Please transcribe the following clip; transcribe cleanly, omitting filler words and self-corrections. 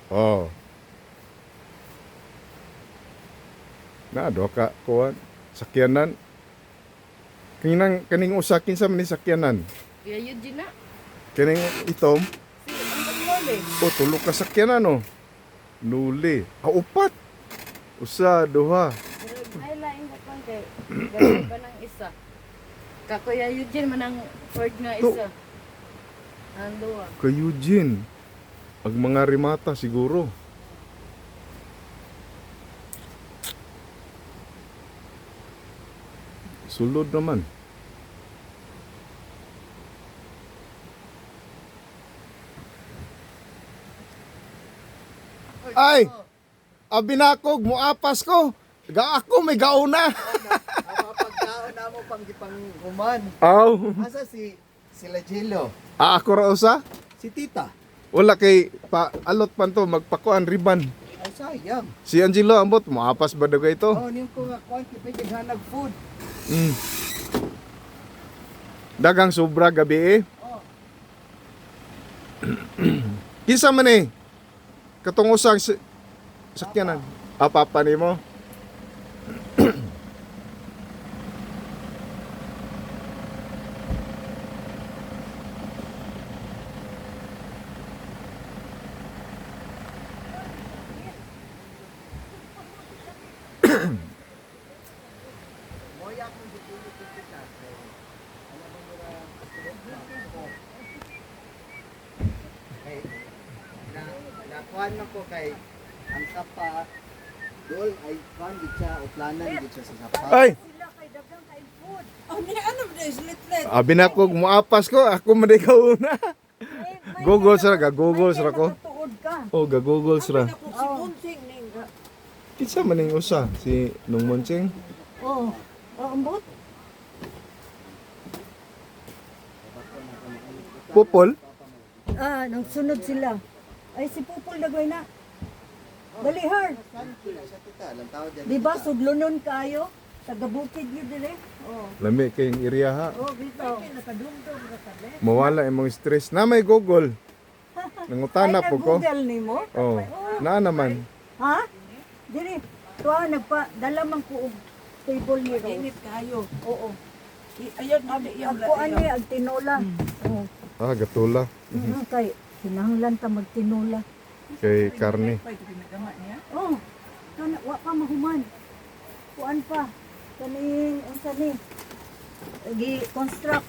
Oh. Na do ka kuan sakyanan. Kaning usakin sa man ni sakyanan. Kaya yun din na. Kaning itom. Si ang paglole. Oh, tulo ka sakyanan no. Nuli. Upat. Usa, duha. Pero ay lain na kung kay gawin pa ng isa. Kakuya Eugene man ang Ford nga isa. Ando ah. Kay Eugene. Ang mga rimata siguro. Sulod naman. Ay! Abinakog, muapas ko. Ga ako may gauna. Napapagkaon na mo pang human. Aw. Asa sila Jello? Ako ra usa. Si Tita. Wala kay pa alot pan to magpakuan riban. Ay sayang. Si Angelo ambot muapas ba daw ito? Oh, niyo ko nga kuan kipay nag food. Mm. Dagang sobra gabi eh. Oh. Kinsa man eh. Katong usang sakyanan. Papa ni mo. Moya ko dito kita. Ano ba mura? Hey. Na kuan man ko kay ang sapa dol ay kuan gid siya uplanan gid siya sa sapa. Ay, Sila kay dagang kay food. Oh, ni ano ba islit-lit? abinakog muapas ko. Ako man di kauna. Google sira ga Google sira ko. Tuod ka. Oh, ga Google sira. Ako si Munsing ning. Kinsa man ning usa si Nung Monsing? Oh. Oh, ambot. Pupol? Ah, nang sunod sila. Ay si Pupol dagoy na. Dali har. Kan kila siya tita, lang tawod yan. Di ba sudlonon kayo? Taga bukid yun dire. Oh. Lami kayong area ha. Oh, bitaw. Mawala imong stress. Na may Google. Nangutana Ay, po ko. Google nimo? Oh, na naman. Ha? Diri. Tuwa dala man ko og table ni Rose. Init kayo. Oo. Ayun, abi yung Ako ani ang tinola. Oh. Ah, gatula. Kay kinahanglan ta magtinola. Kay karne. Pwede pinagama niya. Oh. Kana wa pa mahuman. Kuan pa. Kaning unsa ni? Gi construct